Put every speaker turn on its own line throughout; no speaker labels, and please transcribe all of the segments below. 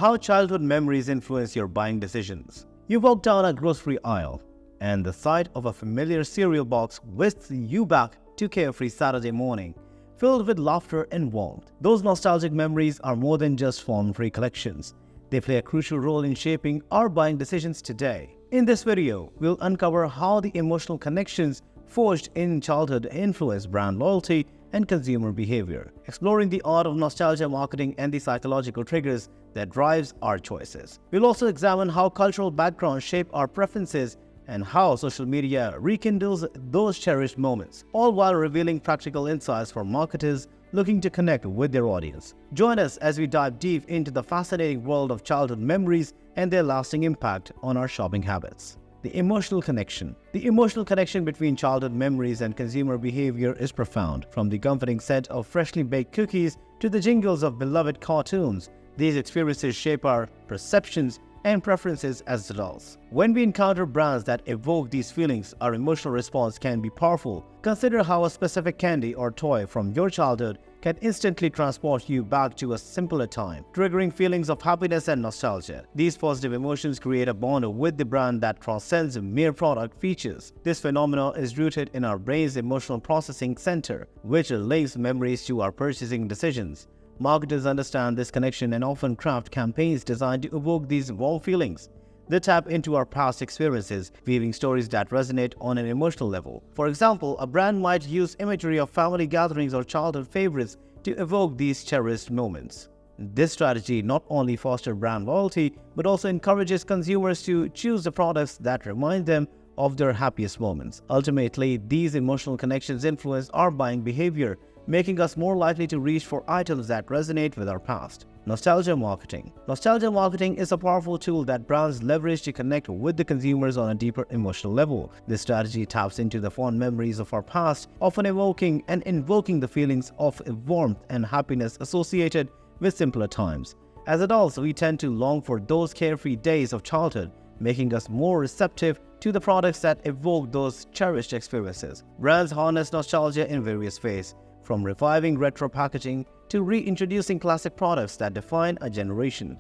How childhood memories influence your buying decisions. You walk down a grocery aisle, and the sight of a familiar cereal box whisks you back to carefree Saturday morning, filled with laughter and warmth. Those nostalgic memories are more than just fond recollections. They play a crucial role in shaping our buying decisions today. In this video, we'll uncover how the emotional connections forged in childhood influence brand loyalty and consumer behavior, exploring the art of nostalgia marketing and the psychological triggers that drives our choices. We'll also examine how cultural backgrounds shape our preferences and how social media rekindles those cherished moments, all while revealing practical insights for marketers looking to connect with their audience. Join us as we dive deep into the fascinating world of childhood memories and their lasting impact on our shopping habits. The emotional connection. The emotional connection between childhood memories and consumer behavior is profound. From the comforting scent of freshly baked cookies to the jingles of beloved cartoons, these experiences shape our perceptions and preferences as adults. When we encounter brands that evoke these feelings, our emotional response can be powerful. Consider how a specific candy or toy from your childhood can instantly transport you back to a simpler time, triggering feelings of happiness and nostalgia. These positive emotions create a bond with the brand that transcends mere product features. This phenomenon is rooted in our brain's emotional processing center, which links memories to our purchasing decisions. Marketers understand this connection and often craft campaigns designed to evoke these warm feelings. They tap into our past experiences, weaving stories that resonate on an emotional level. For example, a brand might use imagery of family gatherings or childhood favorites to evoke these cherished moments. This strategy not only fosters brand loyalty, but also encourages consumers to choose the products that remind them of their happiest moments. Ultimately, these emotional connections influence our buying behavior, making us more likely to reach for items that resonate with our past. Nostalgia marketing. Nostalgia marketing is a powerful tool that brands leverage to connect with the consumers on a deeper emotional level. This strategy taps into the fond memories of our past, often evoking and invoking the feelings of warmth and happiness associated with simpler times. As adults, we tend to long for those carefree days of childhood, making us more receptive to the products that evoke those cherished experiences. Brands harness nostalgia in various ways, from reviving retro packaging to reintroducing classic products that define a generation.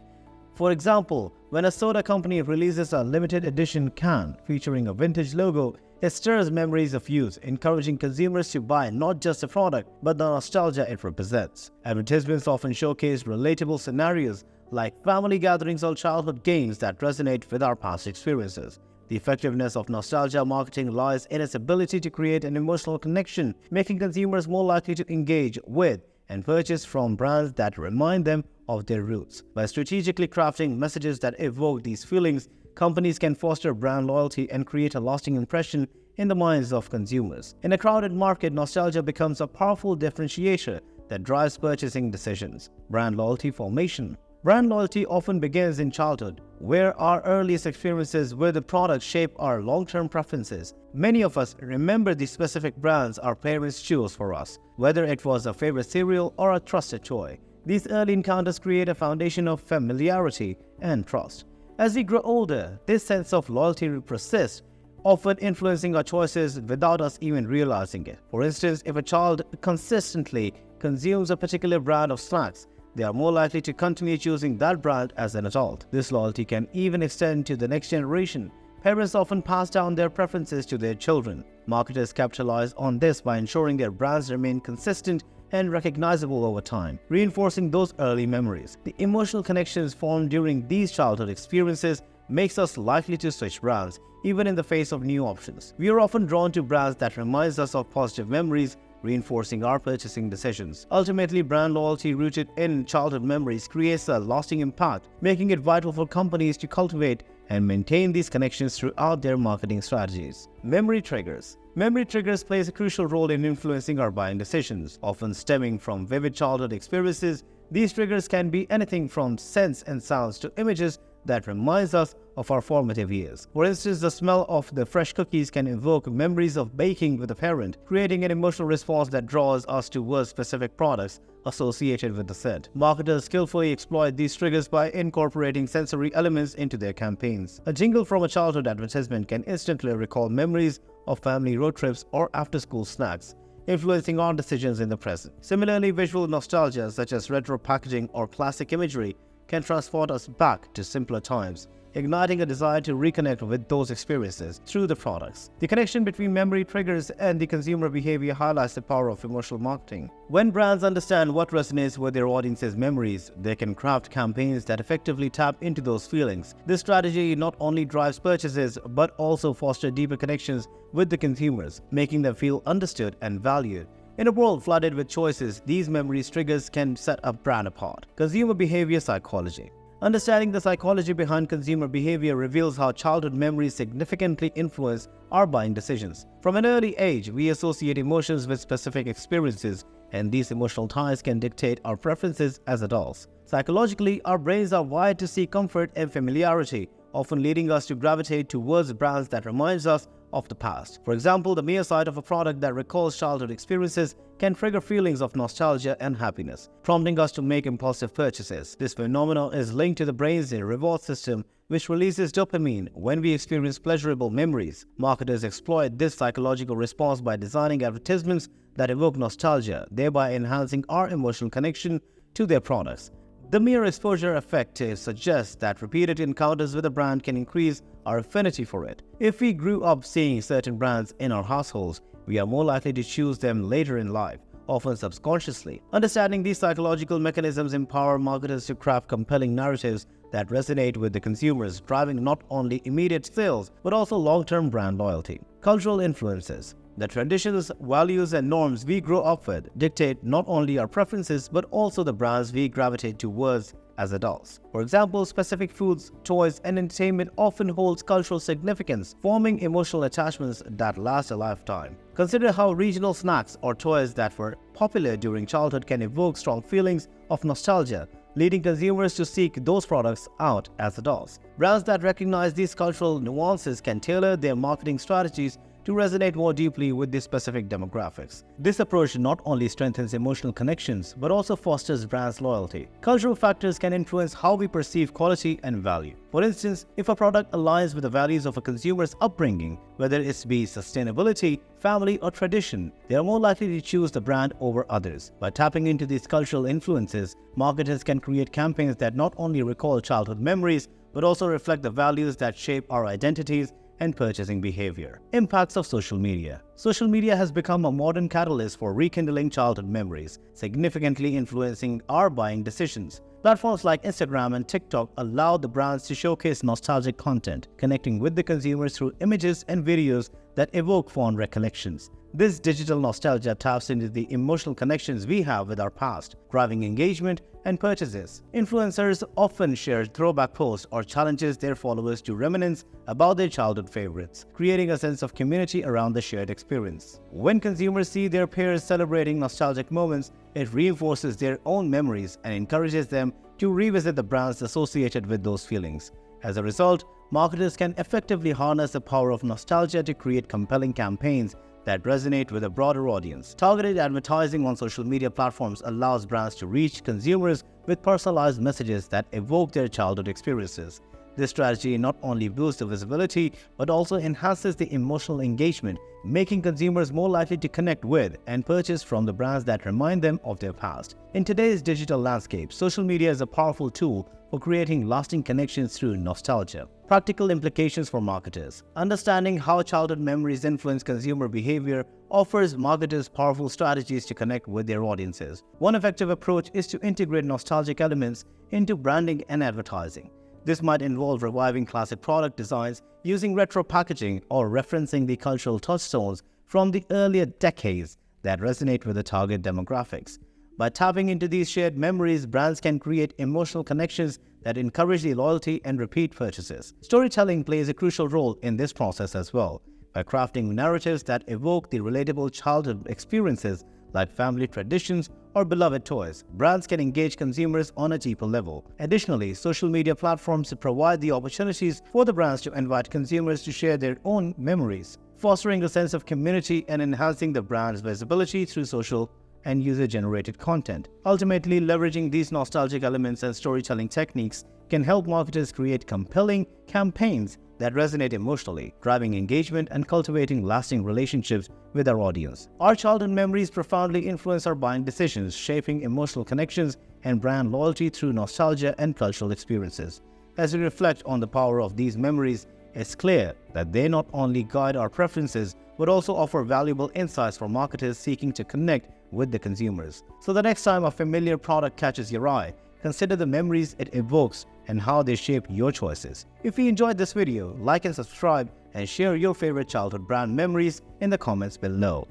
For example, when a soda company releases a limited edition can featuring a vintage logo, it stirs memories of youth, encouraging consumers to buy not just the product, but the nostalgia it represents. Advertisements often showcase relatable scenarios like family gatherings or childhood games that resonate with our past experiences. The effectiveness of nostalgia marketing lies in its ability to create an emotional connection, making consumers more likely to engage with and purchase from brands that remind them of their roots. By strategically crafting messages that evoke these feelings, companies can foster brand loyalty and create a lasting impression in the minds of consumers. In a crowded market, nostalgia becomes a powerful differentiator that drives purchasing decisions. Brand loyalty formation. Brand loyalty often begins in childhood, where our earliest experiences with the product shape our long-term preferences. Many of us remember the specific brands our parents chose for us, whether it was a favorite cereal or a trusted toy. These early encounters create a foundation of familiarity and trust. As we grow older, this sense of loyalty persists, often influencing our choices without us even realizing it. For instance, if a child consistently consumes a particular brand of snacks, they are more likely to continue choosing that brand as an adult. This loyalty can even extend to the next generation. Parents often pass down their preferences to their children. Marketers capitalize on this by ensuring their brands remain consistent and recognizable over time, reinforcing those early memories. The emotional connections formed during these childhood experiences makes us likely to switch brands, even in the face of new options. We are often drawn to brands that reminds us of positive memories, reinforcing our purchasing decisions. Ultimately, brand loyalty rooted in childhood memories creates a lasting impact, making it vital for companies to cultivate and maintain these connections throughout their marketing strategies. Memory triggers. Memory triggers plays a crucial role in influencing our buying decisions, often stemming from vivid childhood experiences. These triggers can be anything from scents and sounds to images that reminds us of our formative years. For instance, the smell of the fresh cookies can evoke memories of baking with a parent, creating an emotional response that draws us towards specific products associated with the scent. Marketers skillfully exploit these triggers by incorporating sensory elements into their campaigns. A jingle from a childhood advertisement can instantly recall memories of family road trips or after-school snacks, influencing our decisions in the present. Similarly, visual nostalgia such as retro packaging or classic imagery can transport us back to simpler times, igniting a desire to reconnect with those experiences through the products. The connection between memory triggers and the consumer behavior highlights the power of emotional marketing. When brands understand what resonates with their audience's memories, they can craft campaigns that effectively tap into those feelings. This strategy not only drives purchases but also fosters deeper connections with the consumers, making them feel understood and valued. In a world flooded with choices, these memories triggers can set a brand apart. Consumer behavior psychology. Understanding the psychology behind consumer behavior reveals how childhood memories significantly influence our buying decisions. From an early age, we associate emotions with specific experiences, and these emotional ties can dictate our preferences as adults. Psychologically, our brains are wired to seek comfort and familiarity, often leading us to gravitate towards brands that reminds us of the past. For example, the mere sight of a product that recalls childhood experiences can trigger feelings of nostalgia and happiness, prompting us to make impulsive purchases. This phenomenon is linked to the brain's reward system, which releases dopamine when we experience pleasurable memories. Marketers exploit this psychological response by designing advertisements that evoke nostalgia, thereby enhancing our emotional connection to their products. The mere exposure effect suggests that repeated encounters with a brand can increase our affinity for it. If we grew up seeing certain brands in our households, we are more likely to choose them later in life, often subconsciously. Understanding these psychological mechanisms empower marketers to craft compelling narratives that resonate with the consumers, driving not only immediate sales but also long-term brand loyalty. Cultural influences. The traditions, values, and norms we grow up with dictate not only our preferences but also the brands we gravitate towards as adults. For example, specific foods, toys, and entertainment often holds cultural significance, forming emotional attachments that last a lifetime. Consider how regional snacks or toys that were popular during childhood can evoke strong feelings of nostalgia, leading consumers to seek those products out as adults. Brands that recognize these cultural nuances can tailor their marketing strategies to resonate more deeply with these specific demographics. This approach not only strengthens emotional connections but also fosters brands' loyalty. Cultural factors can influence how we perceive quality and value. For instance, if a product aligns with the values of a consumer's upbringing, whether it be sustainability, family, or tradition, they are more likely to choose the brand over others. By tapping into these cultural influences, marketers can create campaigns that not only recall childhood memories but also reflect the values that shape our identities and purchasing behavior. Impacts of social media. Social media has become a modern catalyst for rekindling childhood memories, significantly influencing our buying decisions. Platforms like Instagram and TikTok allow the brands to showcase nostalgic content, connecting with the consumers through images and videos that evoke fond recollections. This digital nostalgia taps into the emotional connections we have with our past, driving engagement and purchases. Influencers often share throwback posts or challenges their followers to reminisce about their childhood favorites, creating a sense of community around the shared experience. When consumers see their peers celebrating nostalgic moments, it reinforces their own memories and encourages them to revisit the brands associated with those feelings. As a result, marketers can effectively harness the power of nostalgia to create compelling campaigns that resonate with a broader audience. Targeted advertising on social media platforms allows brands to reach consumers with personalized messages that evoke their childhood experiences. This strategy not only boosts the visibility but also enhances the emotional engagement, making consumers more likely to connect with and purchase from the brands that remind them of their past. In today's digital landscape, social media is a powerful tool for creating lasting connections through nostalgia. Practical implications for marketers. Understanding how childhood memories influence consumer behavior offers marketers powerful strategies to connect with their audiences. One effective approach is to integrate nostalgic elements into branding and advertising. This might involve reviving classic product designs, using retro packaging, or referencing the cultural touchstones from the earlier decades that resonate with the target demographics. By tapping into these shared memories, brands can create emotional connections that encourage the loyalty and repeat purchases. Storytelling plays a crucial role in this process as well. By crafting narratives that evoke the relatable childhood experiences like family traditions or beloved toys, brands can engage consumers on a deeper level. Additionally, social media platforms provide the opportunities for the brands to invite consumers to share their own memories, fostering a sense of community and enhancing the brand's visibility through social and user-generated content. Ultimately, leveraging these nostalgic elements and storytelling techniques can help marketers create compelling campaigns that resonate emotionally, driving engagement and cultivating lasting relationships with our audience. Our childhood memories profoundly influence our buying decisions, shaping emotional connections and brand loyalty through nostalgia and cultural experiences. As we reflect on the power of these memories, it's clear that they not only guide our preferences but also offer valuable insights for marketers seeking to connect with the consumers. So the next time a familiar product catches your eye, consider the memories it evokes and how they shape your choices. If you enjoyed this video, like and subscribe and share your favorite childhood brand memories in the comments below.